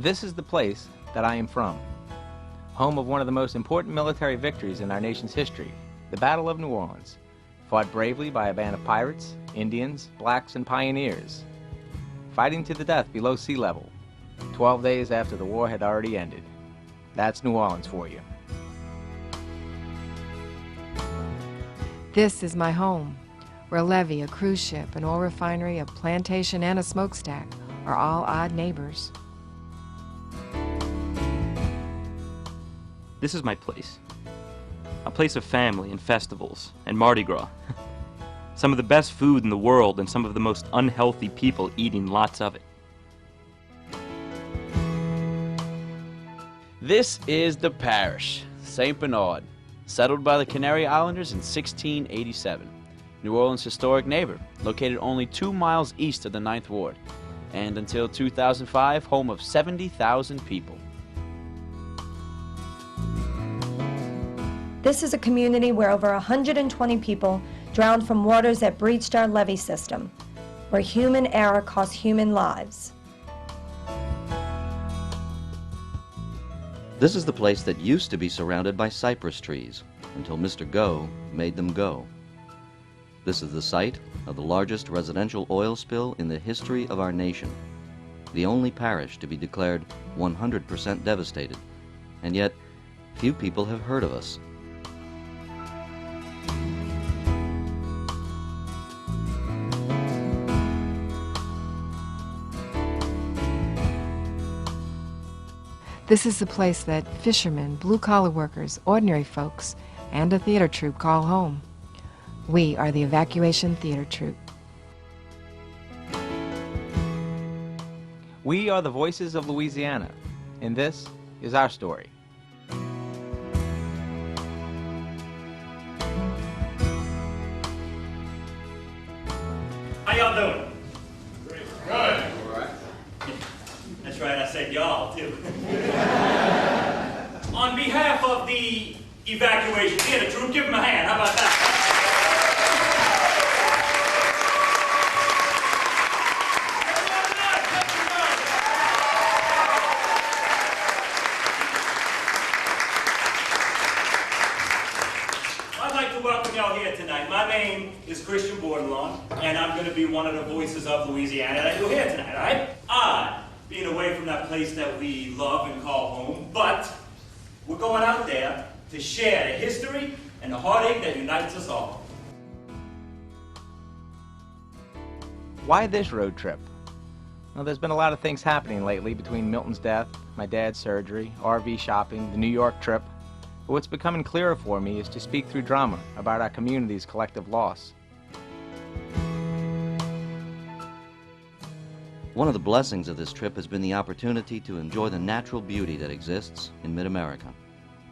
This is the place that I am from, home of one of the most important military victories in our nation's history, the Battle of New Orleans, fought bravely by a band of pirates, Indians, blacks, and pioneers, fighting to the death below sea level, 12 days after the war had already ended. That's New Orleans for you. This is my home, where a levee, a cruise ship, an oil refinery, a plantation, and a smokestack are all odd neighbors. This is my place. A place of family and festivals and Mardi Gras. Some of the best food in the world and some of the most unhealthy people eating lots of it. This is the parish, St. Bernard, settled by the Canary Islanders in 1687. New Orleans' historic neighbor, located only 2 miles east of the 9th Ward, and until 2005, home of 70,000 people. This is a community where over 120 people drowned from waters that breached our levee system, where human error cost human lives. This is the place that used to be surrounded by cypress trees until Mr. Go made them go. This is the site of the largest residential oil spill in the history of our nation, the only parish to be declared 100% devastated, and yet few people have heard of us. This is the place that fishermen, blue-collar workers, ordinary folks, and a theater troupe call home. We are the Evacuation Theater Troupe. We are the voices of Louisiana, and this is our story. How y'all doing? Great. Good. All right. That's right, I said y'all, too. On behalf of the Evacuation Theater Troupe, give them a hand. How about that? I'd like to welcome y'all here tonight. My name is Christian Bordelon, and I'm going to be one of the voices of Louisiana that you'll hear tonight, all right? Odd, being away from that place that we love and call home, but we're going out there to share the history and the heartache that unites us all. Why this road trip? Well, there's been a lot of things happening lately between Milton's death, my dad's surgery, RV shopping, the New York trip. But what's becoming clearer for me is to speak through drama about our community's collective loss. One of the blessings of this trip has been the opportunity to enjoy the natural beauty that exists in mid-America.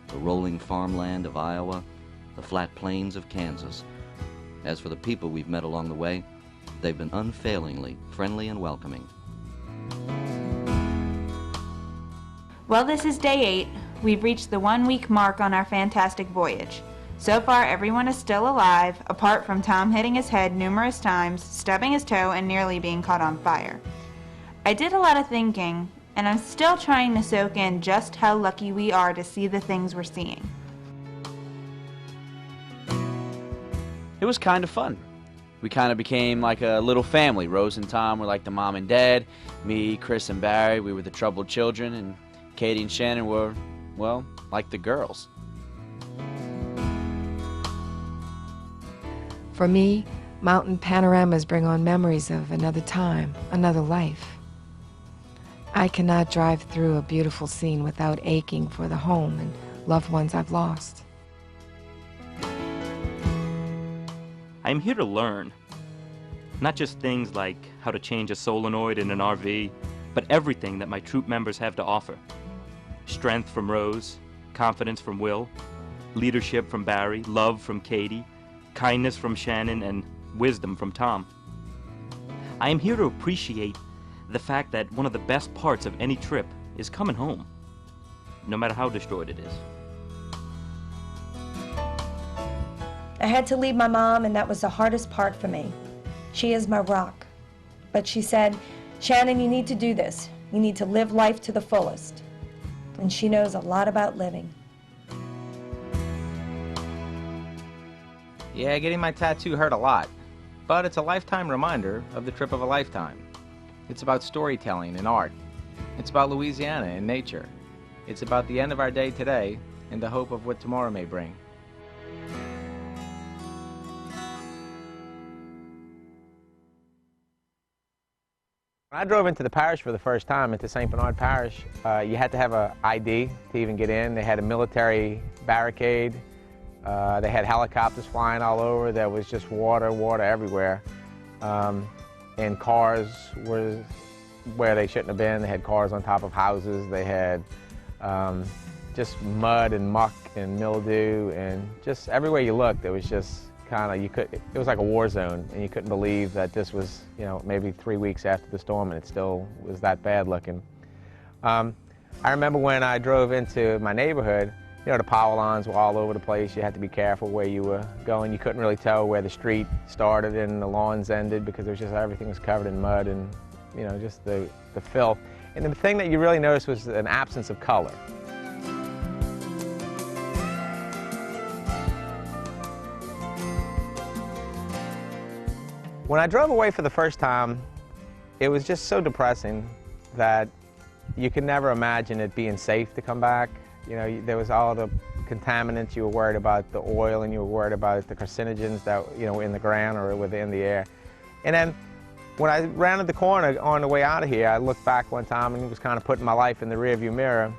The rolling farmland of Iowa, the flat plains of Kansas. As for the people we've met along the way, they've been unfailingly friendly and welcoming. Well, this is day 8. We've reached the 1-week mark on our fantastic voyage. So far, everyone is still alive, apart from Tom hitting his head numerous times, stubbing his toe, and nearly being caught on fire. I did a lot of thinking, and I'm still trying to soak in just how lucky we are to see the things we're seeing. It was kind of fun. We kind of became like a little family. Rose and Tom were like the mom and dad. Me, Chris, and Barry, we were the troubled children, and Katie and Shannon were, well, like the girls. For me, mountain panoramas bring on memories of another time, another life. I cannot drive through a beautiful scene without aching for the home and loved ones I've lost. I am here to learn. Not just things like how to change a solenoid in an RV, but everything that my troop members have to offer. Strength from Rose, confidence from Will, leadership from Barry, love from Katie, kindness from Shannon, and wisdom from Tom. I am here to appreciate the fact that one of the best parts of any trip is coming home, no matter how destroyed it is. I had to leave my mom, and that was the hardest part for me. She is my rock. But she said, "Shannon, you need to do this. You need to live life to the fullest. And she knows a lot about living. Yeah, getting my tattoo hurt a lot, but it's a lifetime reminder of the trip of a lifetime. It's about storytelling and art. It's about Louisiana and nature. It's about the end of our day today and the hope of what tomorrow may bring. When I drove into the parish for the first time, into St. Bernard Parish, you had to have an ID to even get in. They had a military barricade. They had helicopters flying all over. There was just water everywhere. And cars were where they shouldn't have been. They had cars on top of houses. They had just mud and muck and mildew, and just everywhere you looked, it was just it was like a war zone, and you couldn't believe that this was, maybe 3 weeks after the storm and it still was that bad looking. I remember when I drove into my neighborhood, the power lines were all over the place. You had to be careful where you were going. You couldn't really tell where the street started and the lawns ended because everything was covered in mud and, just the filth. And the thing that you really noticed was an absence of color. When I drove away for the first time, it was just so depressing that you could never imagine it being safe to come back. There was all the contaminants. You were worried about the oil, and you were worried about the carcinogens that were in the ground or within the air. And then when I rounded the corner on the way out of here, I looked back one time and was kind of putting my life in the rearview mirror.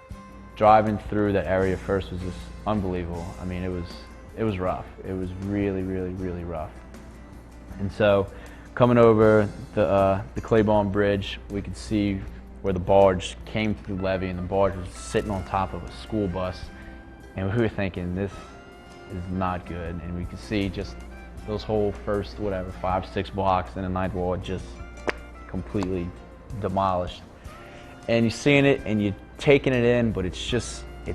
Driving through that area first was just unbelievable. I mean, it was rough. It was really, really, really rough. And so, coming over the Claiborne Bridge, we could see where the barge came through the levee, and the barge was sitting on top of a school bus. And we were thinking, this is not good. And we could see just those whole first, 5, 6 blocks in the 9th Ward just completely demolished. And you're seeing it and you're taking it in, but it's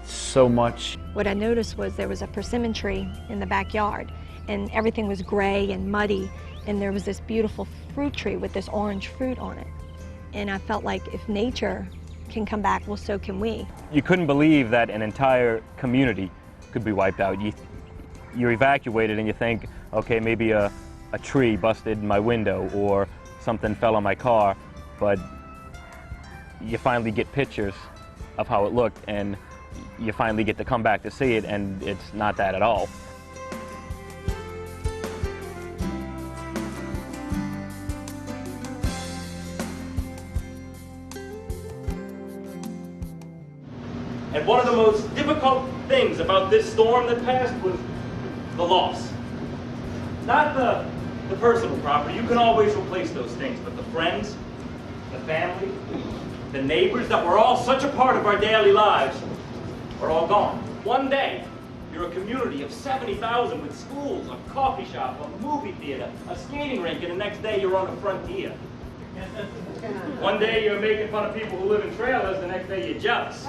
so much. What I noticed was there was a persimmon tree in the backyard, and everything was gray and muddy, and there was this beautiful fruit tree with this orange fruit on it. And I felt like if nature can come back, well, so can we. You couldn't believe that an entire community could be wiped out. You're evacuated and you think, okay, maybe a tree busted in my window or something fell on my car, but you finally get pictures of how it looked, and you finally get to come back to see it, and it's not that at all. And one of the most difficult things about this storm that passed was the loss. Not the personal property. You can always replace those things, but the friends, the family, the neighbors that were all such a part of our daily lives are all gone. One day, you're a community of 70,000 with schools, a coffee shop, a movie theater, a skating rink, and the next day you're on the frontier. One day you're making fun of people who live in trailers, the next day you're jealous.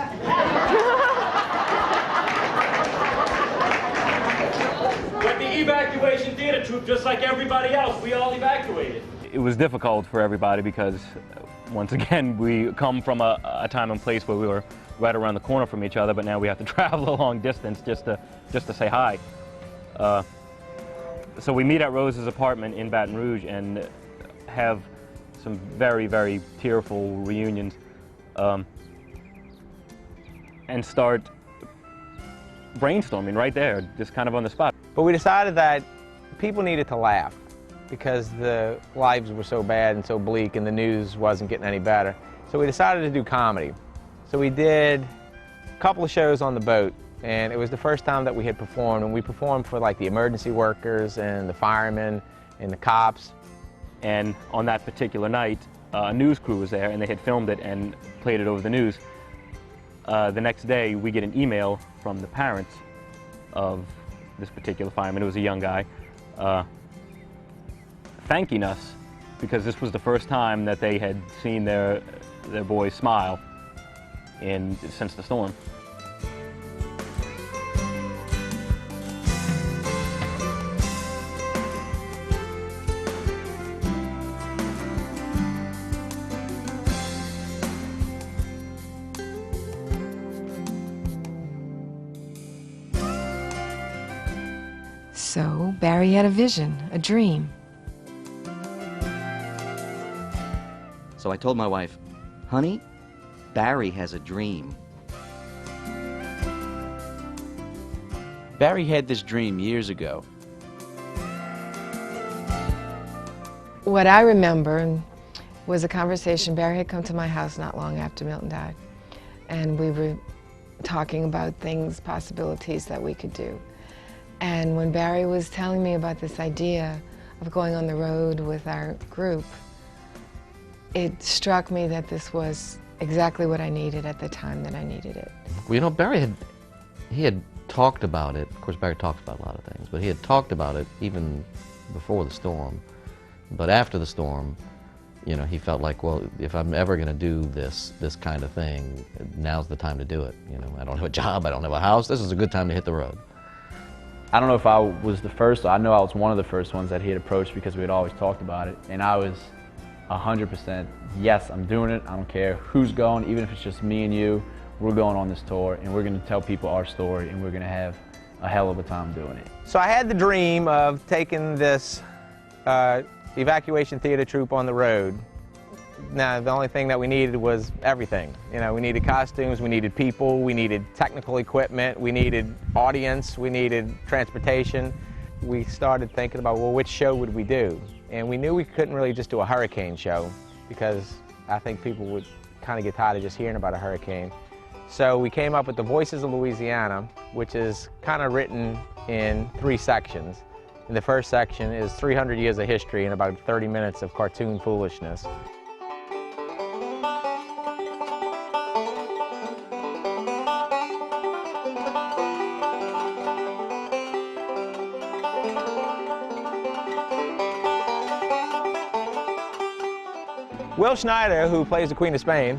But the evacuation theater troop, just like everybody else, we all evacuated. It was difficult for everybody because, once again, we come from a time and place where we were right around the corner from each other, but now we have to travel a long distance just to say hi. So we meet at Rose's apartment in Baton Rouge and have some very, very tearful reunions, and start brainstorming right there, just kind of on the spot. But we decided that people needed to laugh because the lives were so bad and so bleak and the news wasn't getting any better. So we decided to do comedy. So we did a couple of shows on the boat, and it was the first time that we had performed, and we performed for like the emergency workers and the firemen and the cops. And on that particular night, a news crew was there, and they had filmed it and played it over the news. The next day, we get an email from the parents of this particular fireman. It was a young guy, thanking us because this was the first time that they had seen their boy smile since the storm. So Barry had a vision, a dream. So I told my wife, honey, Barry has a dream. Barry had this dream years ago. What I remember was a conversation. Barry had come to my house not long after Milton died, and we were talking about things, possibilities that we could do. And when Barry was telling me about this idea of going on the road with our group, it struck me that this was exactly what I needed at the time that I needed it. Well, you know, Barry had talked about it. Of course, Barry talked about a lot of things, but he had talked about it even before the storm. But after the storm, you know, he felt like, well, if I'm ever going to do this kind of thing, now's the time to do it. You know, I don't have a job, I don't have a house. This is a good time to hit the road. I don't know if I was the first. I know I was one of the first ones that he had approached because we had always talked about it. And I was 100%, yes, I'm doing it. I don't care who's going, even if it's just me and you. We're going on this tour, and we're going to tell people our story, and we're going to have a hell of a time doing it. So I had the dream of taking this evacuation theater troupe on the road. Now, the only thing that we needed was everything. You know, we needed costumes, we needed people, we needed technical equipment, we needed audience, we needed transportation. We started thinking about, well, which show would we do? And we knew we couldn't really just do a hurricane show because I think people would kind of get tired of just hearing about a hurricane. So we came up with the Voices of Louisiana, which is kind of written in 3 sections. And the first section is 300 years of history and about 30 minutes of cartoon foolishness. Will Schneider, who plays the Queen of Spain,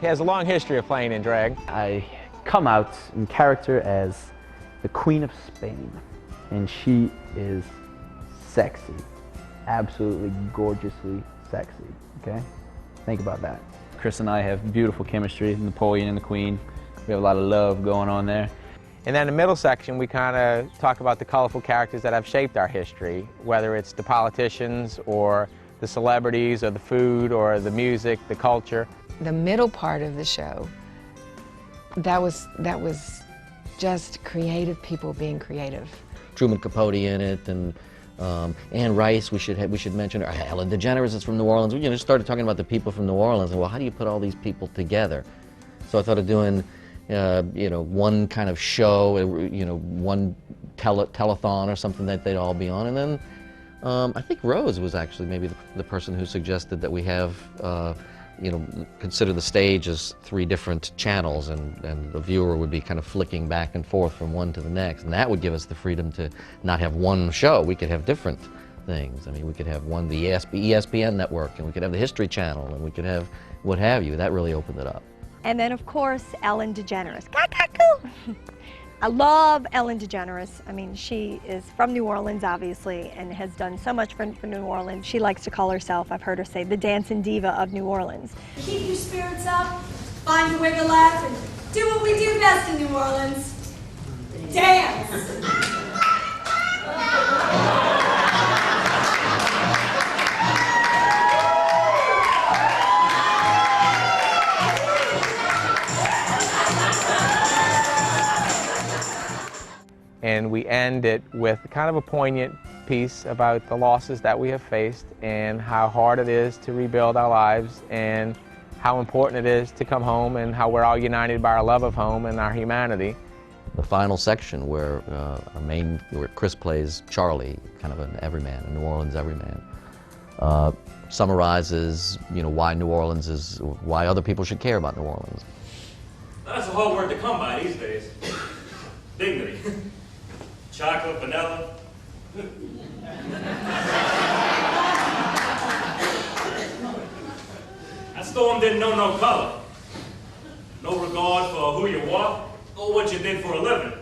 he has a long history of playing in drag. I come out in character as the Queen of Spain, and she is sexy, absolutely gorgeously sexy, okay? Think about that. Chris and I have beautiful chemistry, Napoleon and the Queen. We have a lot of love going on there. And then in the middle section, we kind of talk about the colorful characters that have shaped our history, whether it's the politicians or the celebrities or the food or the music, the culture. The middle part of the show, that was just creative people being creative. Truman Capote in it, and Anne Rice, we should mention her. Ellen DeGeneres is from New Orleans. We just started talking about the people from New Orleans, and well, how do you put all these people together? So I thought of doing, one kind of show, one telethon or something that they'd all be on, and then I think Rose was actually maybe the person who suggested that we have, consider the stage as 3 different channels, and the viewer would be kind of flicking back and forth from one to the next, and that would give us the freedom to not have one show. We could have different things. I mean, we could have the ESPN network, and we could have the History Channel, and we could have what have you. That really opened it up. And then, of course, Ellen DeGeneres. I love Ellen DeGeneres. I mean, she is from New Orleans, obviously, and has done so much for New Orleans. She likes to call herself, I've heard her say, the dancing diva of New Orleans. Keep your spirits up, find a way to laugh, and do what we do best in New Orleans. Dance! And we end it with kind of a poignant piece about the losses that we have faced and how hard it is to rebuild our lives and how important it is to come home and how we're all united by our love of home and our humanity. The final section where where Chris plays Charlie, kind of an everyman, a New Orleans everyman, summarizes, why New Orleans is, why other people should care about New Orleans. That's a hard word to come by these days. Dignity. Chocolate, vanilla. That storm didn't know no color. No regard for who you were or what you did for a living.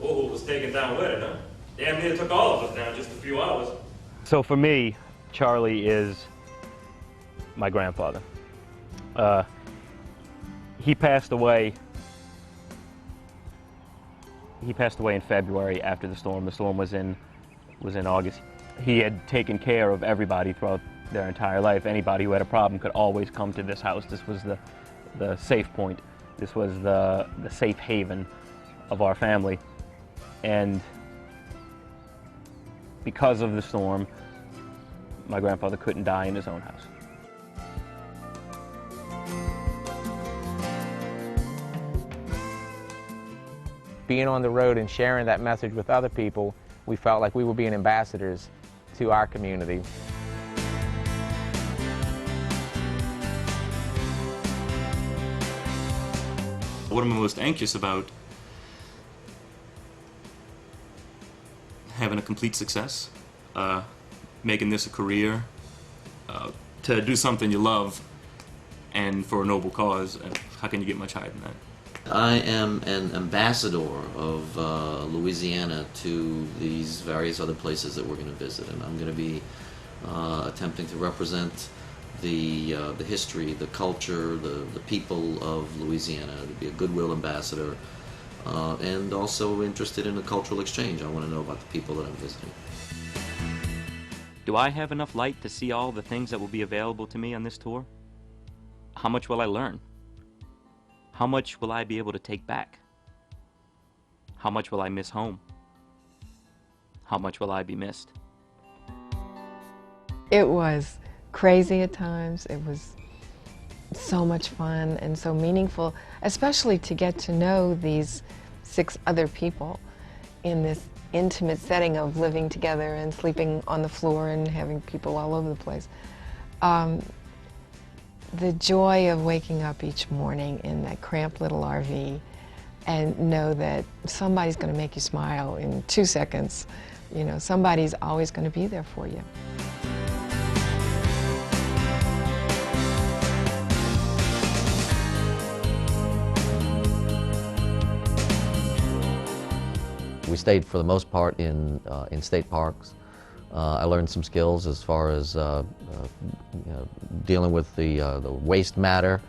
Oh, was taken down with it, huh? Damn near took all of us down just a few hours. So for me, Charlie is my grandfather. He passed away He passed away in February after the storm. The storm was in August. He had taken care of everybody throughout their entire life. Anybody who had a problem could always come to this house. This was the safe point. This was the safe haven of our family. And because of the storm, my grandfather couldn't die in his own house. Being on the road and sharing that message with other people, we felt like we were being ambassadors to our community. What I'm most anxious about, having a complete success, making this a career, to do something you love and for a noble cause. How can you get much higher than that? I am an ambassador of Louisiana to these various other places that we're going to visit, and I'm going to be attempting to represent the history, the culture, the people of Louisiana, to be a goodwill ambassador, and also interested in a cultural exchange. I want to know about the people that I'm visiting. Do I have enough light to see all the things that will be available to me on this tour? How much will I learn? How much will I be able to take back? How much will I miss home? How much will I be missed? It was crazy at times. It was so much fun and so meaningful, especially to get to know these 6 other people in this intimate setting of living together and sleeping on the floor and having people all over the place. The joy of waking up each morning in that cramped little RV and know that somebody's going to make you smile in 2 seconds. You know, somebody's always going to be there for you. We stayed for the most part in state parks. I learned some skills as far as dealing with the waste matter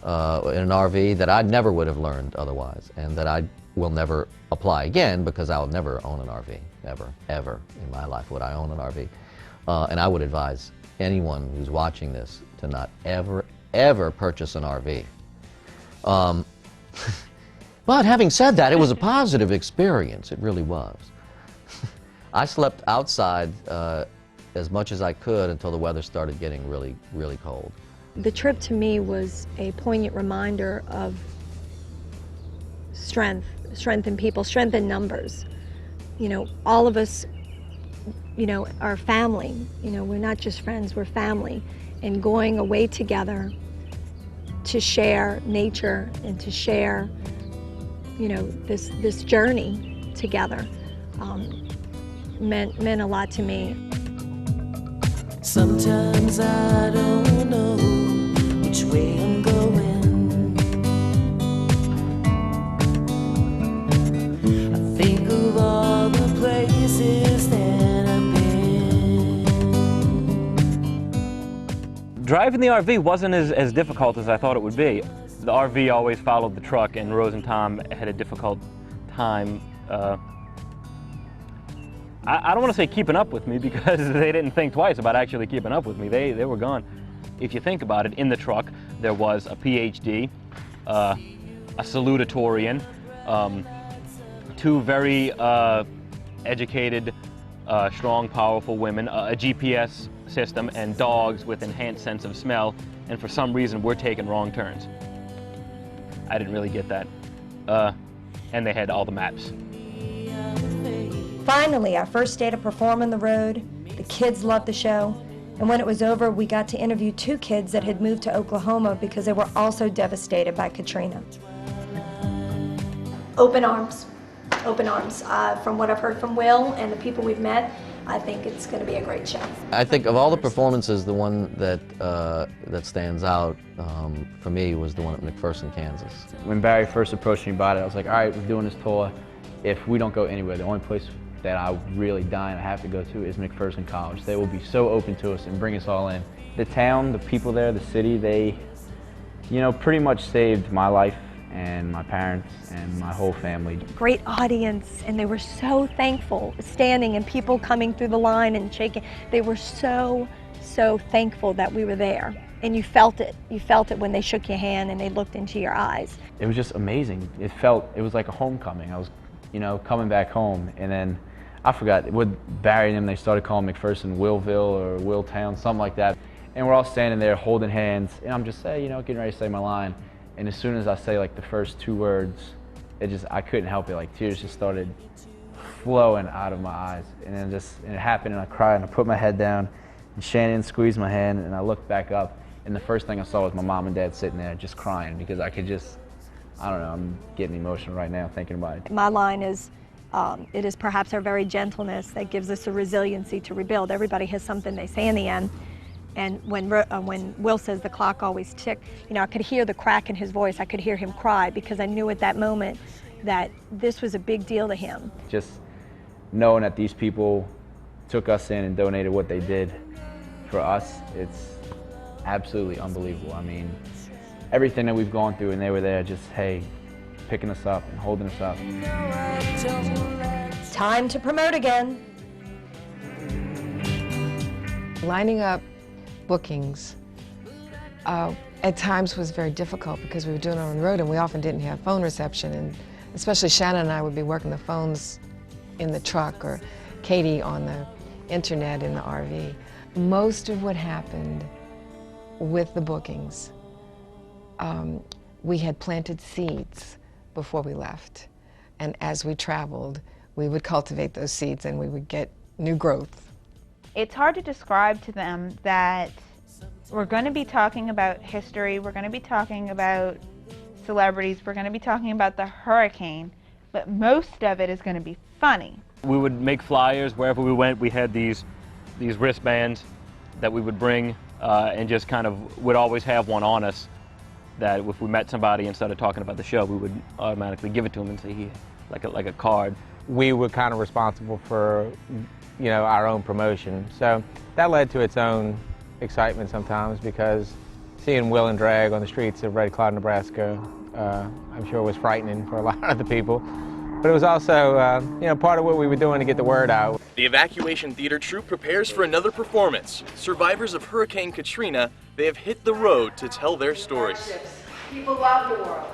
in an RV that I never would have learned otherwise, and that I will never apply again because I'll never own an RV. Never, ever in my life would I own an RV. And I would advise anyone who's watching this to not ever, ever purchase an RV. But having said that, it was a positive experience. It really was. I slept outside as much as I could until the weather started getting really, really cold. The trip to me was a poignant reminder of strength in people, strength in numbers. You know, all of us, you know, are family. You know, we're not just friends, we're family. And going away together to share nature and to share, you know, this journey together meant a lot to me. Sometimes I don't know which way I'm going. I think of all the places that I've been. Driving the RV wasn't as difficult as I thought it would be. The RV always followed the truck, and Rose and Tom had a difficult time. I don't want to say keeping up with me because they didn't think twice about actually keeping up with me. They were gone. If you think about it, in the truck there was a PhD, a salutatorian, 2 very educated, strong, powerful women, a GPS system, and dogs with enhanced sense of smell, and for some reason we're taking wrong turns. I didn't really get that. And they had all the maps. Finally, our first day to perform on the road. The kids loved the show. And when it was over, we got to interview 2 kids that had moved to Oklahoma because they were also devastated by Katrina. Open arms, open arms. From what I've heard from Will and the people we've met, I think it's going to be a great show. I think of all the performances, the one that stands out for me was the one at McPherson, Kansas. When Barry first approached me about it, I was like, all right, we're doing this tour. If we don't go anywhere, the only place that I really die and I have to go to is McPherson College. They will be so open to us and bring us all in. The town, the people there, the city, they, you know, pretty much saved my life and my parents and my whole family. Great audience, and they were so thankful, standing and people coming through the line and shaking. They were so thankful that we were there. And you felt it. You felt it when they shook your hand and they looked into your eyes. It was just amazing. It was like a homecoming. I was, coming back home, and then I forgot, with Barry and them, they started calling McPherson Willville or Willtown, something like that. And we're all standing there holding hands, and I'm just saying, getting ready to say my line. And as soon as I say like the first two words, I couldn't help it. Like tears just started flowing out of my eyes. And then it happened, and I cried, and I put my head down, and Shannon squeezed my hand, and I looked back up, and the first thing I saw was my mom and dad sitting there just crying, because I don't know, I'm getting emotional right now thinking about it. My line is, it is perhaps our very gentleness that gives us the resiliency to rebuild. Everybody has something they say in the end. And when Will says the clock always ticked, I could hear the crack in his voice. I could hear him cry, because I knew at that moment that this was a big deal to him. Just knowing that these people took us in and donated what they did for us, it's absolutely unbelievable. I mean, everything that we've gone through, and they were there just, hey, picking us up and holding us up. Time to promote again. Lining up bookings at times was very difficult, because we were doing it on the road and we often didn't have phone reception, and especially Shannon and I would be working the phones in the truck, or Katie on the internet in the RV. Most of what happened with the bookings, we had planted seeds before we left, and as we traveled we would cultivate those seeds and we would get new growth. It's hard to describe to them that we're going to be talking about history, we're going to be talking about celebrities, we're going to be talking about the hurricane, but most of it is going to be funny. We would make flyers wherever we went. We had these wristbands that we would bring and just kind of would always have one on us, that if we met somebody and started talking about the show, we would automatically give it to them and say, here, like a card. We were kind of responsible for, our own promotion. So that led to its own excitement sometimes, because seeing Will and Drag on the streets of Red Cloud, Nebraska, I'm sure was frightening for a lot of the people. But it was also, part of what we were doing to get the word out. The Evacuation Theater troupe prepares for another performance. Survivors of Hurricane Katrina, they have hit the road to tell their stories. People love the world.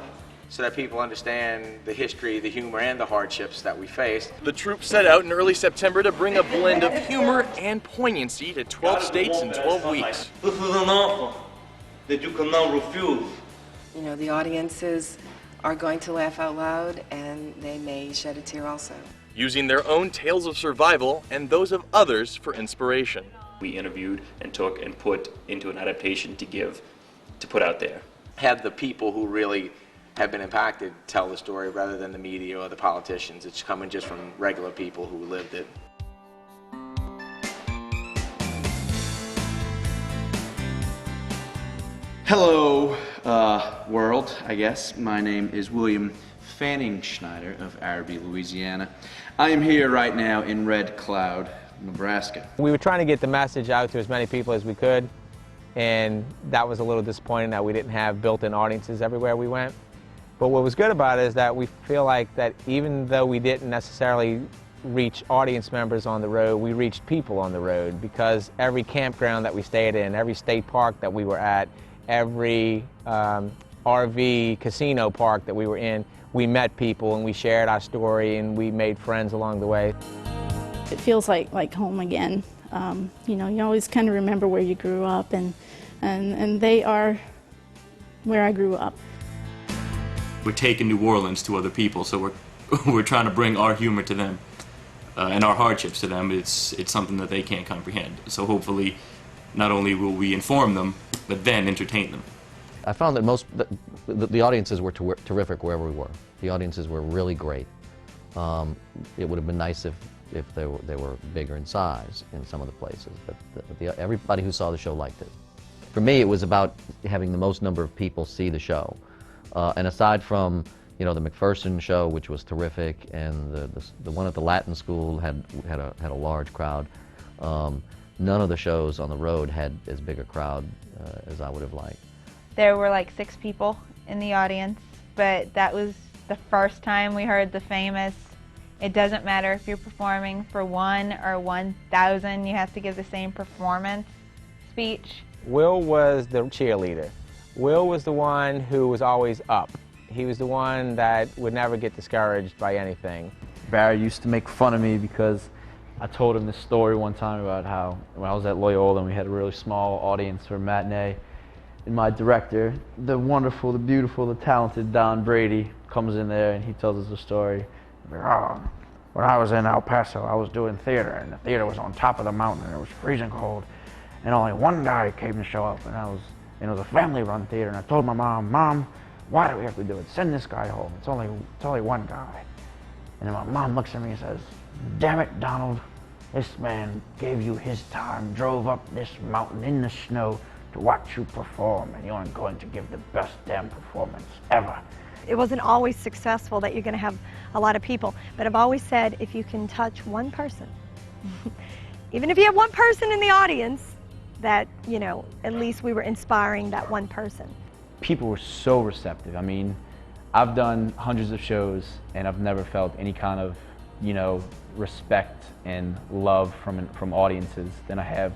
So that people understand the history, the humor, and the hardships that we faced. The troupe set out in early September to bring a blend of humor and poignancy to 12 states in 12 weeks. This is an offer that you cannot refuse. The audiences are going to laugh out loud, and they may shed a tear also. Using their own tales of survival and those of others for inspiration. We interviewed and took and put into an adaptation to put out there. Have the people who really have been impacted tell the story, rather than the media or the politicians. It's coming just from regular people who lived it. Hello, world, I guess. My name is William Fanning Schneider of Araby, Louisiana. I am here right now in Red Cloud, Nebraska. We were trying to get the message out to as many people as we could, and that was a little disappointing that we didn't have built-in audiences everywhere we went. But what was good about it is that we feel like that even though we didn't necessarily reach audience members on the road, we reached people on the road, because every campground that we stayed in, every state park that we were at, every RV casino park that we were in, we met people and we shared our story and we made friends along the way. It feels like home again. You always kind of remember where you grew up, and they are where I grew up. We're taking New Orleans to other people, so we're trying to bring our humor to them and our hardships to them. It's something that they can't comprehend. So hopefully, not only will we inform them, but then entertain them. I found that the audiences were terrific wherever we were. The audiences were really great. It would have been nice if they were bigger in size in some of the places, but everybody who saw the show liked it. For me, it was about having the most number of people see the show. And aside from, the McPherson show, which was terrific, and the one at the Latin School had a large crowd, none of the shows on the road had as big a crowd as I would have liked. There were like 6 people in the audience, but that was the first time we heard the famous, it doesn't matter if you're performing for 1 or 1,000, you have to give the same performance speech. Will was the cheerleader. Will was the one who was always up. He was the one that would never get discouraged by anything. Barry used to make fun of me because I told him this story one time about how when I was at Loyola and we had a really small audience for a matinee, and my director, the wonderful, the beautiful, the talented Don Brady, comes in there and he tells us a story. Oh, when I was in El Paso, I was doing theater, and the theater was on top of the mountain, and it was freezing cold, and only one guy came to show up, and it was a family-run theater, and I told my mom, Mom, why do we have to do it? Send this guy home. It's only one guy. And then my mom looks at me and says, damn it, Donald, this man gave you his time, drove up this mountain in the snow to watch you perform, and you aren't going to give the best damn performance ever. It wasn't always successful that you're going to have a lot of people, but I've always said if you can touch one person, even if you have one person in the audience, that, you know, at least we were inspiring that one person. People were so receptive. I mean, I've done hundreds of shows and I've never felt any kind of, you know, respect and love from audiences than I have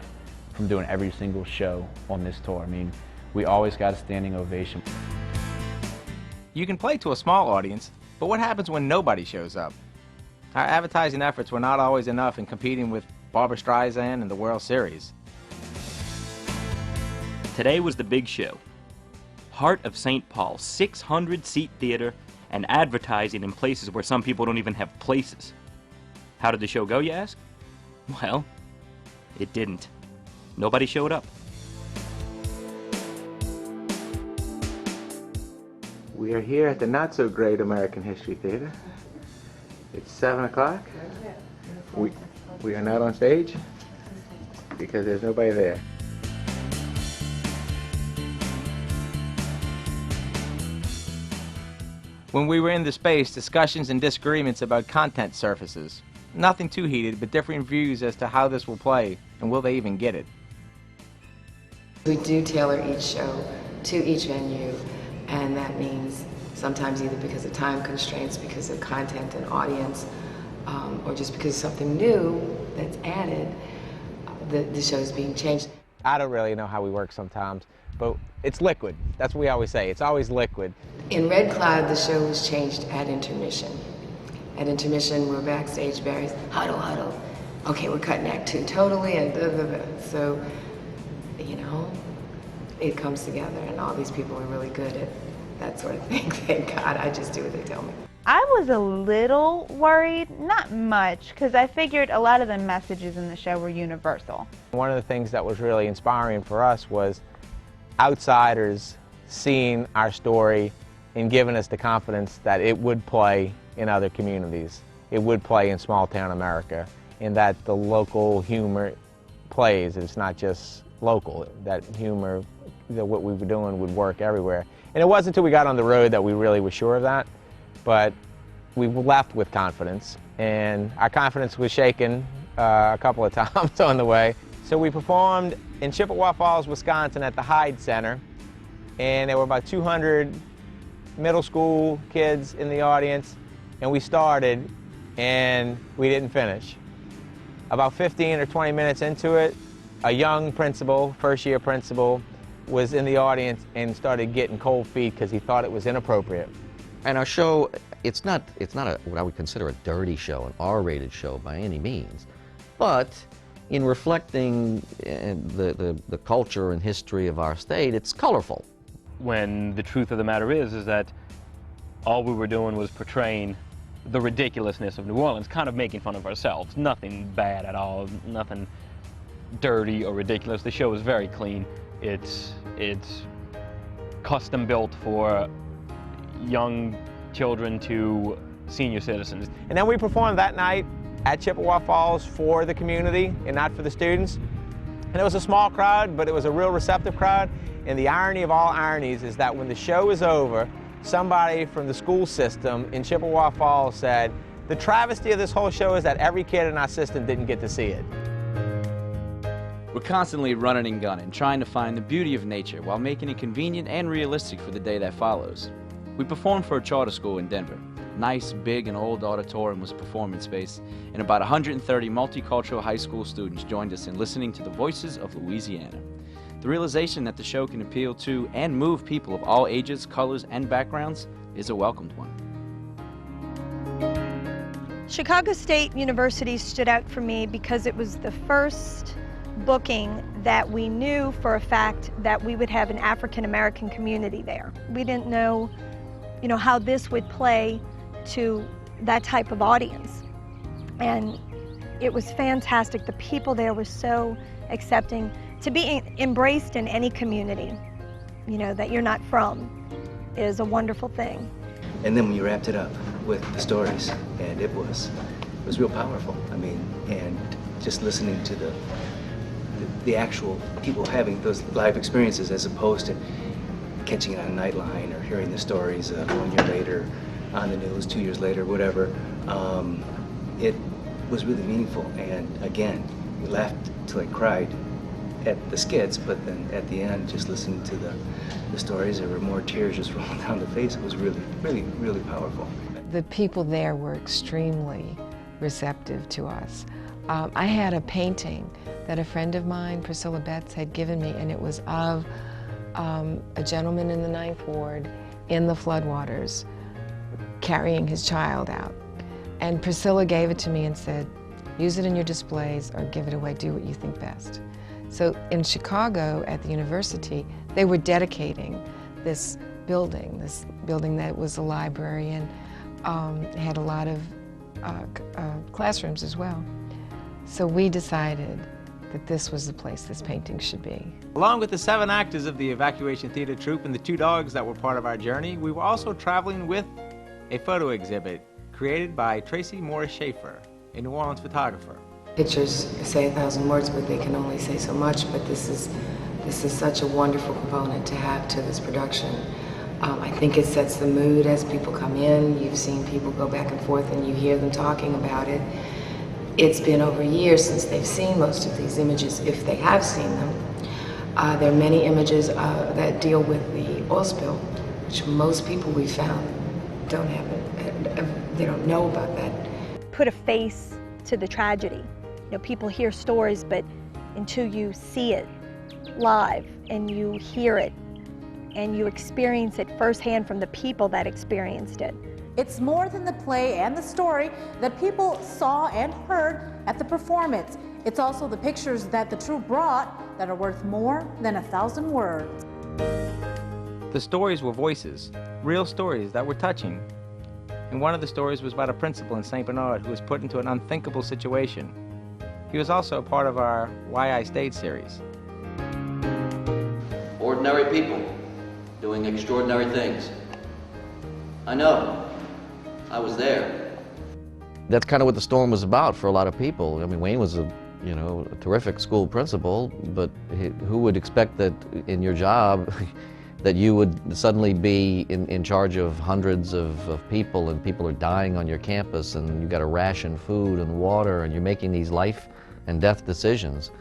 from doing every single show on this tour. I mean, we always got a standing ovation. You can play to a small audience, but what happens when nobody shows up? Our advertising efforts were not always enough in competing with Barbra Streisand and the World Series. Today was the big show. Heart of St. Paul, 600-seat theater, and advertising in places where some people don't even have places. How did the show go, you ask? Well, it didn't. Nobody showed up. We are here at the not-so-great American History Theater. It's 7 o'clock. We are not on stage because there's nobody there. When we were in the space, discussions and disagreements about content surfaces. Nothing too heated, but differing views as to how this will play, and will they even get it. We do tailor each show to each venue, and that means sometimes either because of time constraints, because of content and audience, or just because of something new that's added, the show's being changed. I don't really know how we work sometimes, but it's liquid. That's what we always say. It's always liquid. In Red Cloud, the show was changed at intermission. At intermission, we're backstage, Barry's huddle, huddle. Okay, we're cutting Act 2 totally, and blah, blah, blah. So, you know, it comes together, and all these people are really good at that sort of thing. Thank God, I just do what they tell me. I was a little worried, not much, because I figured a lot of the messages in the show were universal. One of the things that was really inspiring for us was outsiders seeing our story and giving us the confidence that it would play in other communities. It would play in small town America, and that the local humor plays. It's not just local, that humor, that what we were doing would work everywhere. And it wasn't until we got on the road that we really were sure of that, but we left with confidence, and our confidence was shaken a couple of times on the way. So we performed in Chippewa Falls, Wisconsin at the Hyde Center, and there were about 200 middle school kids in the audience, and we started and we didn't finish. About 15 or 20 minutes into it, a young principal, first-year principal, was in the audience and started getting cold feet because he thought it was inappropriate. And our show, it's not what I would consider a dirty show, an R-rated show by any means, but in reflecting the culture and history of our state, it's colorful. When the truth of the matter is that all we were doing was portraying the ridiculousness of New Orleans, kind of making fun of ourselves. Nothing bad at all, nothing dirty or ridiculous. The show is very clean. It's custom built for young children to senior citizens. And then we performed that night at Chippewa Falls for the community and not for the students. And it was a small crowd, but it was a real receptive crowd. And the irony of all ironies is that when the show is over, somebody from the school system in Chippewa Falls said, the travesty of this whole show is that every kid in our system didn't get to see it. We're constantly running and gunning, trying to find the beauty of nature while making it convenient and realistic for the day that follows. We performed for a charter school in Denver. Nice, big, and old auditorium was a performance space, and about 130 multicultural high school students joined us in listening to the voices of Louisiana. The realization that the show can appeal to and move people of all ages, colors, and backgrounds is a welcomed one. Chicago State University stood out for me because it was the first booking that we knew for a fact that we would have an African American community there. We didn't know, how this would play to that type of audience. And it was fantastic. The people there were so accepting. To be embraced in any community, that you're not from, is a wonderful thing. And then when you wrapped it up with the stories, and it was real powerful. I mean, and just listening to the actual people having those live experiences as opposed to catching it on Nightline or hearing the stories 1 year later on the news, 2 years later, whatever. It was really meaningful, and again, we laughed till I cried at the skits, but then at the end, just listening to the stories, there were more tears just rolling down the face. It was really, really, really powerful. The people there were extremely receptive to us. I had a painting that a friend of mine, Priscilla Betts, had given me, and it was of a gentleman in the 9th Ward in the floodwaters carrying his child out. And Priscilla gave it to me and said, use it in your displays or give it away, do what you think best. So in Chicago at the university, they were dedicating this building that was a library and had a lot of classrooms as well. So we decided that this was the place this painting should be. Along with the 7 actors of the Evacuation Theater troupe and the 2 dogs that were part of our journey, we were also traveling with a photo exhibit created by Tracy Morris Schaefer, a New Orleans photographer. Pictures say 1,000 words, but they can only say so much, but this is such a wonderful component to have to this production. I think it sets the mood as people come in. You've seen people go back and forth and you hear them talking about it. It's been over years since they've seen most of these images, if they have seen them. There are many images that deal with the oil spill, which most people we found don't have it. They don't know about that. Put a face to the tragedy. People hear stories, but until you see it live and you hear it and you experience it firsthand from the people that experienced it. It's more than the play and the story that people saw and heard at the performance. It's also the pictures that the troupe brought that are worth more than 1,000 words. The stories were voices, real stories that were touching. And one of the stories was about a principal in St. Bernard who was put into an unthinkable situation. He was also a part of our Why I Stayed series. Ordinary people doing extraordinary things. I know. I was there. That's kind of what the storm was about for a lot of people. I mean, Wayne was a terrific school principal, but who would expect that in your job that you would suddenly be in charge of hundreds of people, and people are dying on your campus, and you've got to ration food and water, and you're making these life and death decisions.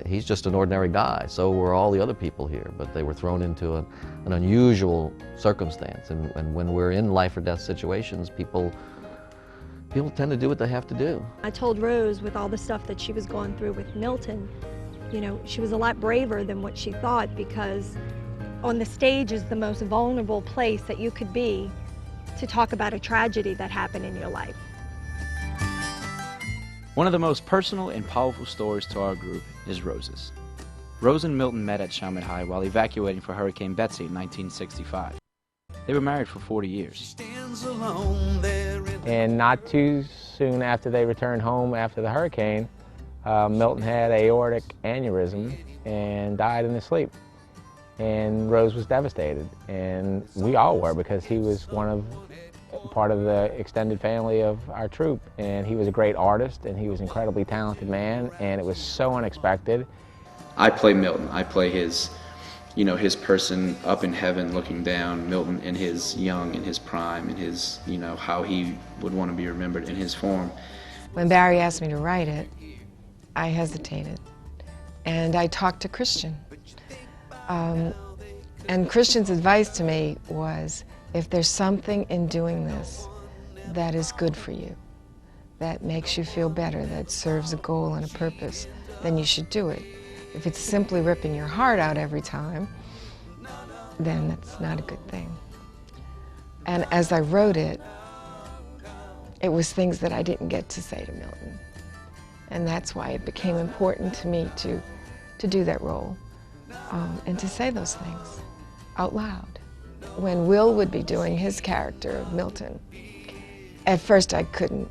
He's just an ordinary guy, so were all the other people here, but they were thrown into an unusual circumstance. And when we're in life or death situations, people tend to do what they have to do. I told Rose, with all the stuff that she was going through with Milton, she was a lot braver than what she thought, because on the stage is the most vulnerable place that you could be to talk about a tragedy that happened in your life. One of the most personal and powerful stories to our group is Rose's. Rose and Milton met at Chalmette High while evacuating for Hurricane Betsy in 1965. They were married for 40 years. And not too soon after they returned home after the hurricane, Milton had aortic aneurysm and died in his sleep. And Rose was devastated, and we all were, because he was part of the extended family of our troupe, and he was a great artist, and he was an incredibly talented man, and it was so unexpected. I play Milton. I play his person up in heaven looking down, Milton in his young, in his prime, in his, how he would want to be remembered in his form. When Barry asked me to write it, I hesitated, and I talked to Christian. And Christian's advice to me was, If there's something in doing this that is good for you, that makes you feel better, that serves a goal and a purpose, then you should do it. If it's simply ripping your heart out every time, then that's not a good thing. And as I wrote it, it was things that I didn't get to say to Milton. And that's why it became important to me to do that role and to say those things out loud. When Will would be doing his character of Milton, at first I couldn't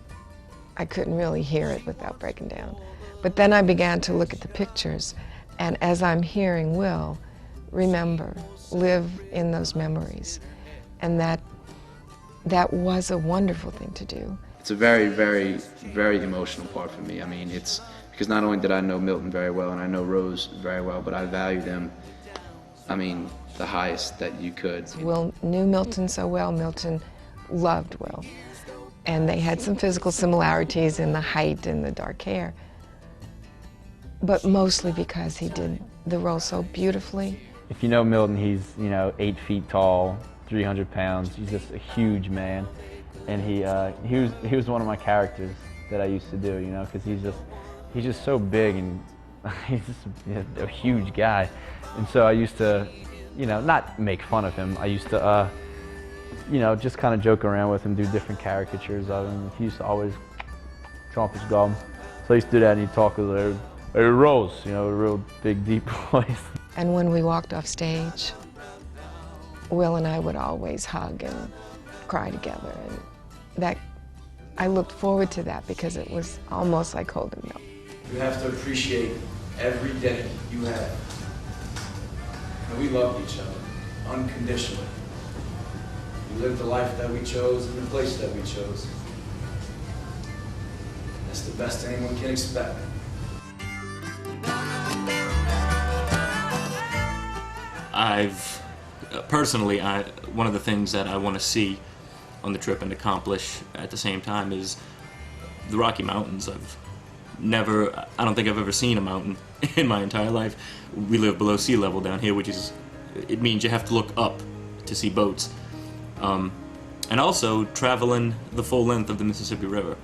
really hear it without breaking down. But then I began to look at the pictures, and as I'm hearing Will, remember, live in those memories. And that was a wonderful thing to do. It's a very, very, very emotional part for me. I mean, it's because not only did I know Milton very well and I know Rose very well, but I value them, I mean, the highest that you could. Will knew Milton so well. Milton loved Will. And they had some physical similarities in the height and the dark hair, but mostly because he did the role so beautifully. If you know Milton, he's 8 feet tall, 300 pounds. He's just a huge man, and he was one of my characters that I used to do, because he's just so big and he's just a huge guy, and so I used to, not make fun of him. I used to, just kind of joke around with him, do different caricatures of him. He used to always chomp his gum, so I used to do that, and he'd talk with her. Hey, Rose, a real big, deep voice. And when we walked off stage, Will and I would always hug and cry together. And that, I looked forward to that because it was almost like holding Milton. You have to appreciate every day you have. And we loved each other unconditionally. We lived the life that we chose and the place that we chose. That's the best anyone can expect. Personally, one of the things that I want to see on the trip and accomplish at the same time is the Rocky Mountains. I don't think I've ever seen a mountain in my entire life. We live below sea level down here, it means you have to look up to see boats. And also traveling the full length of the Mississippi River.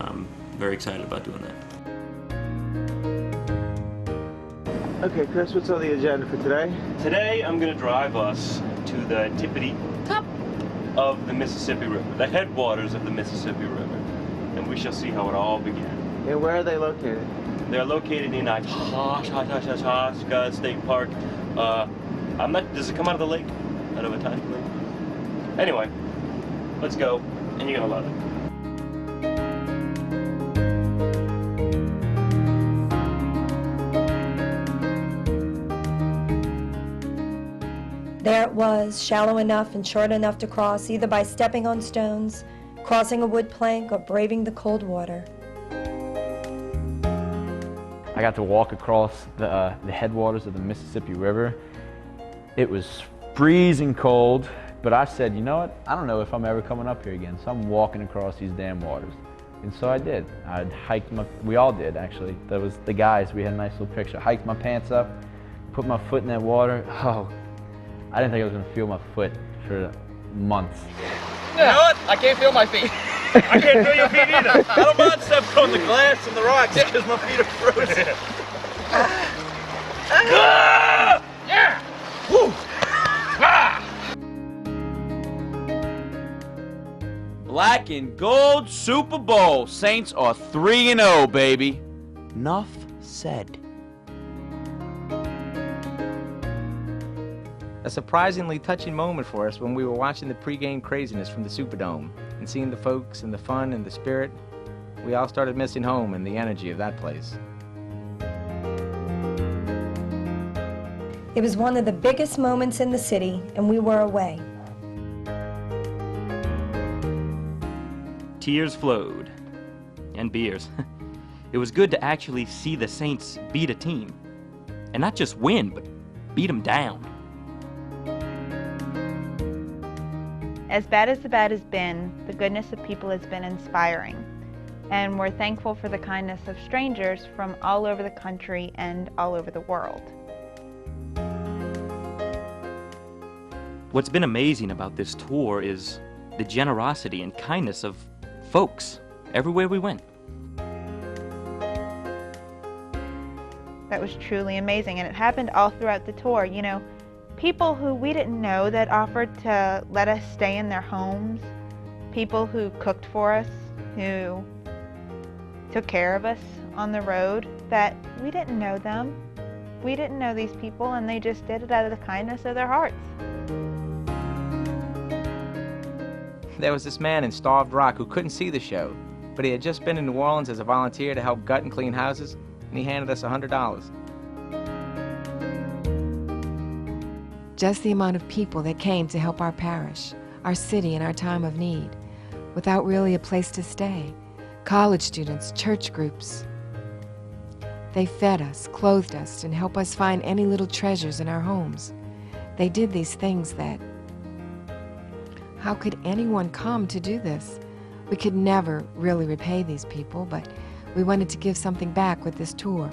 I'm very excited about doing that. Okay, Chris, what's on the agenda for today? Today, I'm going to drive us to the tippity top of the Mississippi River, the headwaters of the Mississippi River, and we shall see how it all began. And where are they located? They're located in Itasca State Park. Does it come out of the lake? Out of a tiny lake? Anyway, let's go, and you're going to love it. There it was, shallow enough and short enough to cross, either by stepping on stones, crossing a wood plank, or braving the cold water. I got to walk across the headwaters of the Mississippi River. It was freezing cold, but I said, you know what? I don't know if I'm ever coming up here again, so I'm walking across these damn waters. And so I did. We all did, actually. That was the guys. We had a nice little picture. Hiked my pants up, put my foot in that water. Oh, I didn't think I was going to feel my foot for months. You know what? I can't feel my feet. I can't feel your feet either. I don't mind stepping on the glass and the rocks because my feet are frozen. Yeah! Woo! Black and gold Super Bowl. Saints are 3-0, baby. Enough said. A surprisingly touching moment for us when we were watching the pregame craziness from the Superdome and seeing the folks and the fun and the spirit. We all started missing home and the energy of that place. It was one of the biggest moments in the city, and we were away. Tears flowed. And beers. It was good to actually see the Saints beat a team. And not just win, but beat them down. As bad as the bad has been, the goodness of people has been inspiring. And we're thankful for the kindness of strangers from all over the country and all over the world. What's been amazing about this tour is the generosity and kindness of folks everywhere we went. That was truly amazing, and it happened all throughout the tour. You know, people who we didn't know that offered to let us stay in their homes, people who cooked for us, who took care of us on the road, that we didn't know them. We didn't know these people, and they just did it out of the kindness of their hearts. There was this man in Starved Rock who couldn't see the show, but he had just been in New Orleans as a volunteer to help gut and clean houses, and he handed us $100. Just the amount of people that came to help our parish, our city in our time of need, without really a place to stay. College students, church groups. They fed us, clothed us, and helped us find any little treasures in our homes. They did these things that... How could anyone come to do this? We could never really repay these people, but we wanted to give something back with this tour.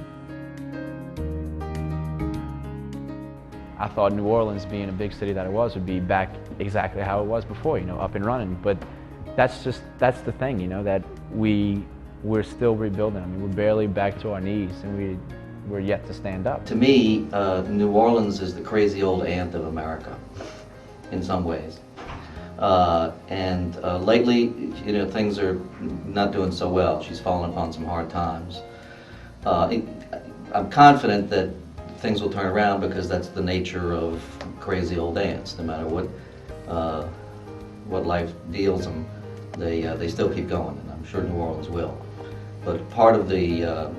I thought New Orleans, being a big city that it was, would be back exactly how it was before, you know, up and running. But that's the thing, you know, that we're still rebuilding. I mean, we're barely back to our knees, and we're yet to stand up. To me, New Orleans is the crazy old aunt of America, in some ways. Lately, you know, things are not doing so well. She's fallen upon some hard times. I'm confident that things will turn around, because that's the nature of crazy old aunts. No matter what life deals them, they still keep going, and I'm sure New Orleans will. But part of the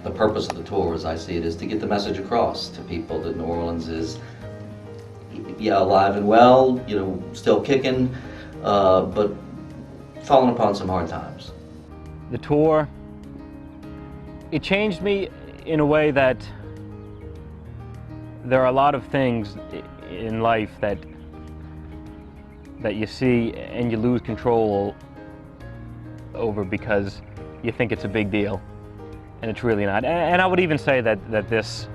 purpose of the tour, as I see it, is to get the message across to people that New Orleans is, yeah, alive and well, you know, still kicking, but falling upon some hard times. The tour, it changed me in a way that there are a lot of things in life that you see and you lose control over because you think it's a big deal, and it's really not. And I would even say that this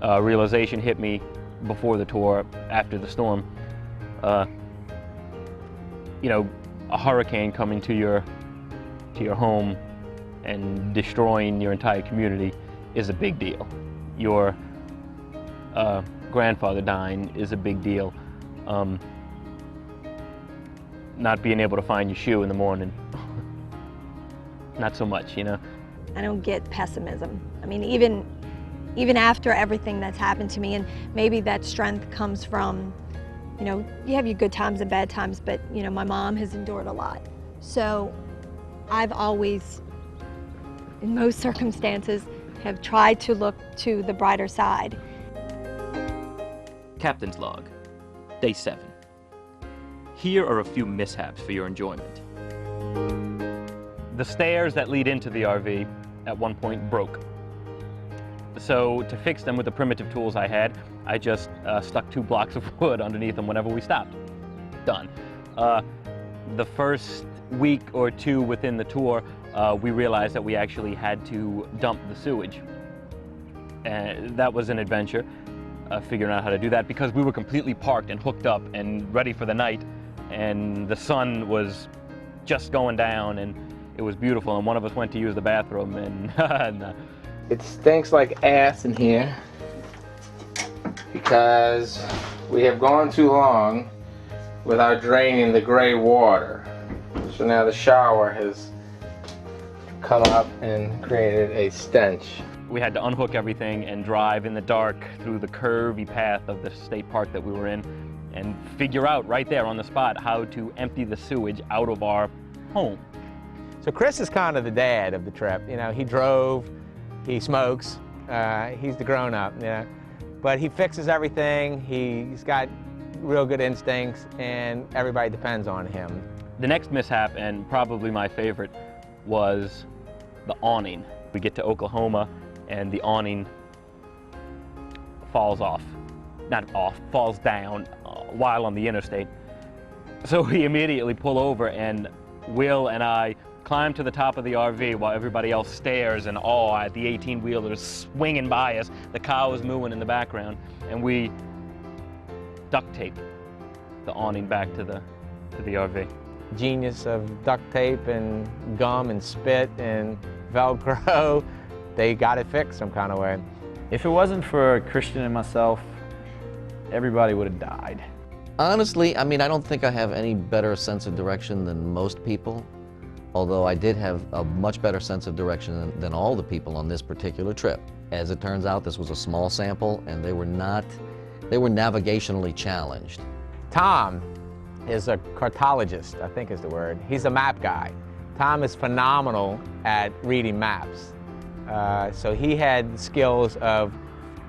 realization hit me before the tour, after the storm. You know, a hurricane coming to your home and destroying your entire community is a big deal. Your grandfather dying is a big deal. Not being able to find your shoe in the morning, not so much, you know. I don't get pessimism. I mean, even after everything that's happened to me, and maybe that strength comes from, you know, you have your good times and bad times, but, you know, my mom has endured a lot. So I've always, in most circumstances, have tried to look to the brighter side. Captain's log, day 7. Here are a few mishaps for your enjoyment. The stairs that lead into the RV at one point broke. So to fix them with the primitive tools I had, I just stuck 2 blocks of wood underneath them whenever we stopped. Done. The first week or 2 within the tour, we realized that we actually had to dump the sewage. And that was an adventure, figuring out how to do that, because we were completely parked and hooked up and ready for the night, and the sun was just going down, and it was beautiful, and one of us went to use the bathroom, and It stinks like ass in here because we have gone too long without draining the gray water. So now the shower has come up and created a stench. we had to unhook everything and drive in the dark through the curvy path of the state park that we were in and figure out right there on the spot how to empty the sewage out of our home. So Chris is kind of the dad of the trip. You know, he drove, he smokes, he's the grown-up, you know. But he fixes everything, he's got real good instincts, and everybody depends on him. The next mishap, and probably my favorite, was the awning. We get to Oklahoma, and the awning falls off. Not off, falls down while on the interstate. So we immediately pull over, and Will and I climb to the top of the RV while everybody else stares in awe at the 18-wheelers swinging by us, the cows mooing in the background, and we duct tape the awning back to the RV. Genius of duct tape and gum and spit and Velcro. They got it fixed some kind of way. If it wasn't for Christian and myself, everybody would have died. Honestly, I mean, I don't think I have any better sense of direction than most people, although I did have a much better sense of direction than all the people on this particular trip. As it turns out, this was a small sample, and they were navigationally challenged. Tom is a cartologist, I think is the word. He's a map guy. Tom is phenomenal at reading maps. So he had skills of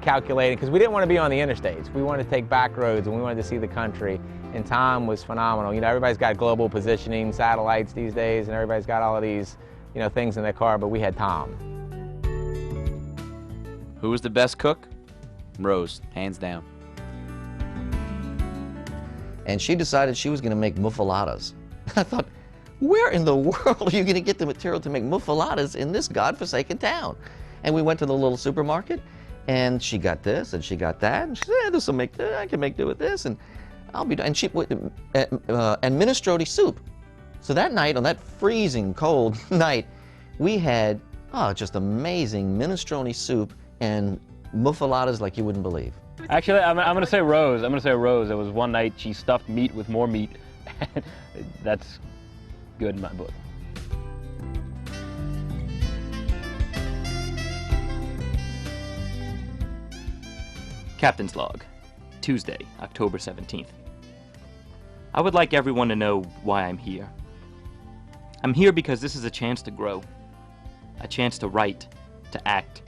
calculating, because we didn't want to be on the interstates. We wanted to take back roads and we wanted to see the country, and Tom was phenomenal. You know, everybody's got global positioning, satellites these days, and everybody's got all of these, you know, things in their car, but we had Tom. Who was the best cook? Rose, hands down. And she decided she was going to make muffaladas. I thought, where in the world are you going to get the material to make muffaladas in this godforsaken town? And we went to the little supermarket, and she got this, and she got that, and she said, this will make, I can make do with this, and I'll be done. And and minestrone soup. So that night, on that freezing cold night, we had just amazing minestrone soup and muffaladas like you wouldn't believe. Actually, I'm going to say Rose. I'm going to say Rose. It was one night she stuffed meat with more meat. That's good in my book. Captain's Log, Tuesday, October 17th. I would like everyone to know why I'm here. I'm here because this is a chance to grow, a chance to write, to act,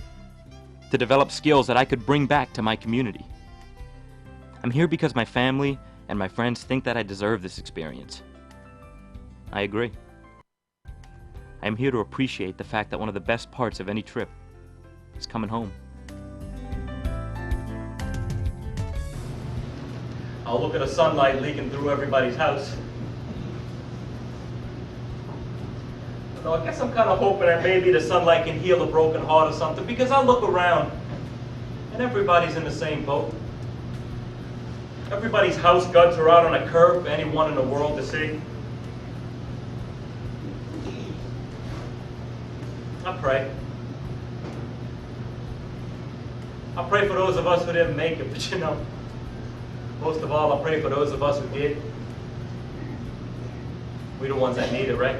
to develop skills that I could bring back to my community. I'm here because my family and my friends think that I deserve this experience. I agree. I'm here to appreciate the fact that one of the best parts of any trip is coming home. I'll look at the sunlight leaking through everybody's house. So I guess I'm kind of hoping that maybe the sunlight can heal a broken heart or something, because I look around and everybody's in the same boat. Everybody's house guts are out on a curb for anyone in the world to see. I pray. I pray for those of us who didn't make it, but you know, most of all, I pray for those of us who did. We're the ones that need it, right?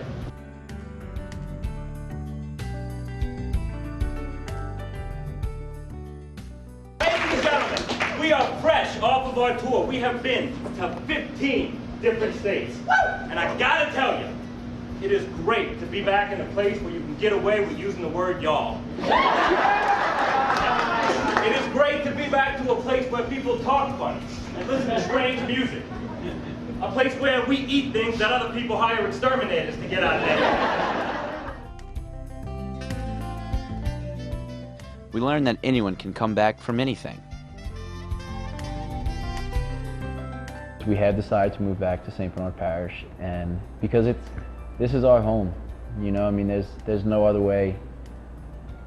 Ladies and gentlemen, we are fresh off of our tour. We have been to 15 different states. And I gotta tell you, it is great to be back in a place where you can get away with using the word y'all. It is great to be back to a place where people talk funny and listen to strange music. A place where we eat things that other people hire exterminators to get out of there. We learned that anyone can come back from anything. We have decided to move back to St. Bernard Parish, and because this is our home, you know, I mean, there's no other way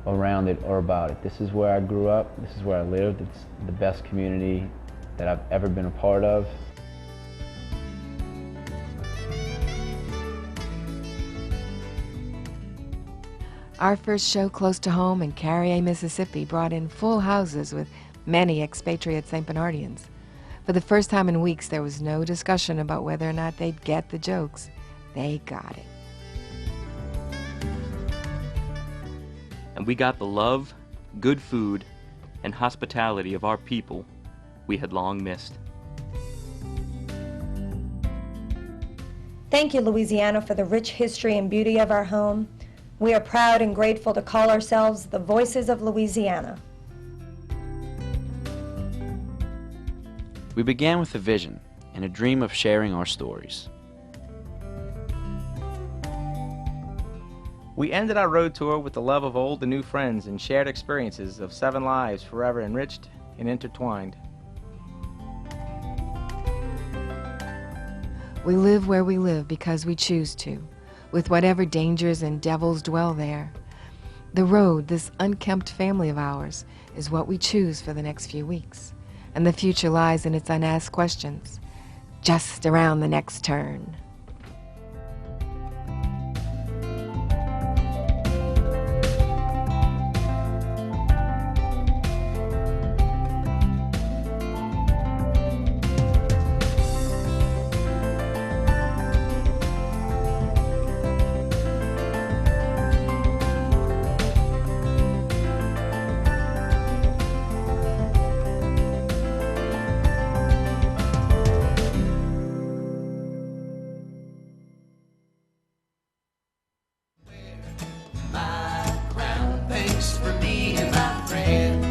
around it or about it. This is where I grew up, this is where I lived, it's the best community that I've ever been a part of. Our first show close to home in Carrier, Mississippi brought in full houses with many expatriate St. Bernardians. For the first time in weeks, there was no discussion about whether or not they'd get the jokes. They got it. And we got the love, good food, and hospitality of our people we had long missed. Thank you, Louisiana, for the rich history and beauty of our home. We are proud and grateful to call ourselves the Voices of Louisiana. We began with a vision and a dream of sharing our stories. We ended our road tour with the love of old and new friends and shared experiences of 7 lives forever enriched and intertwined. We live where we live because we choose to, with whatever dangers and devils dwell there. The road, this unkempt family of ours, is what we choose for the next few weeks. and the future lies in its unasked questions, just around the next turn. Thanks for being my friend.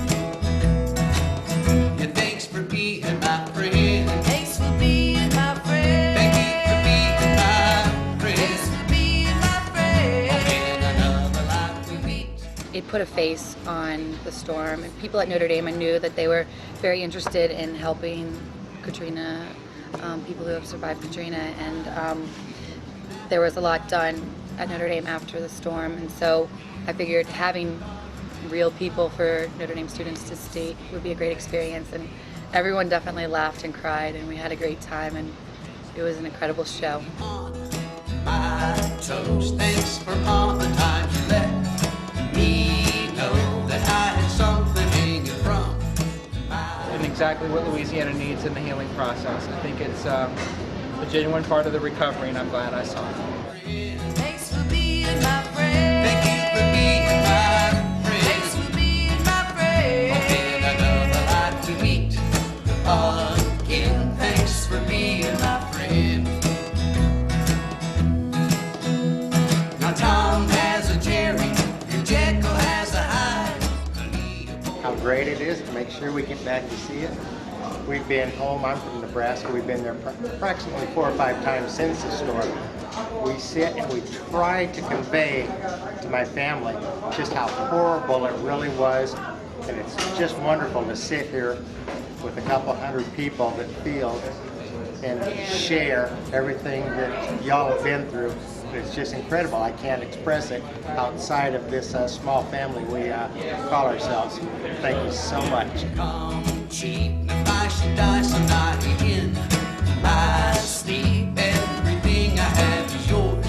Yeah, thanks for being my friend. Thanks for being my friend. Thank you for being my friend. Thanks for being my friend. Another life we meet. It put a face on the storm, and people at Notre Dame, I knew that they were very interested in helping Katrina, people who have survived Katrina, and there was a lot done at Notre Dame after the storm, and so I figured having real people for Notre Dame students to see would be a great experience, and everyone definitely laughed and cried, and we had a great time, and it was an incredible show. My toes, thanks for all the times you let me know that I had something hanging from. And exactly what Louisiana needs in the healing process. I think it's a genuine part of the recovery, and I'm glad I saw it. Thanks for being my friend. Thank you for being my friend. Thanks for being my friend. In another life we meet again. Thanks for being my friend. Now Tom has a Jerry, and Jekyll has a Hyde. How great it is to make sure we get back to see it. We've been home, I'm from Nebraska, we've been there approximately 4 or 5 times since the storm. We sit and we try to convey to my family just how horrible it really was, and it's just wonderful to sit here with a couple hundred people that feel and share everything that y'all have been through. It's just incredible. I can't express it outside of this small family we call ourselves. Thank you so much. Cheap, if I should die sometime in my sleep, everything I have is yours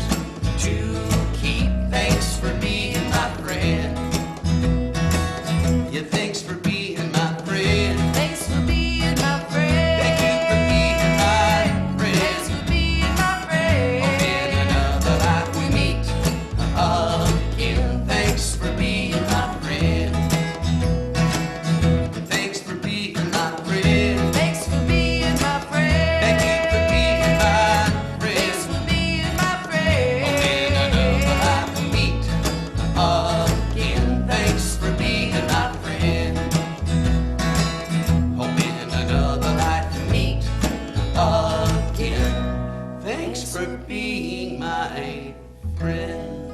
to keep. Thanks for being my friend. Yeah, thanks for being my friend. Thanks for being my friend. Thank you for being my friend. Thanks for being my friend. In another life we meet again. Thanks for being my friend. Thanks for being my friend. Thanks for being my friend. Thank you for being my friend. Thanks for being my friend. In another life we meet again. Thanks for being my friend. Hope in another life we meet again. Thanks for being my friend.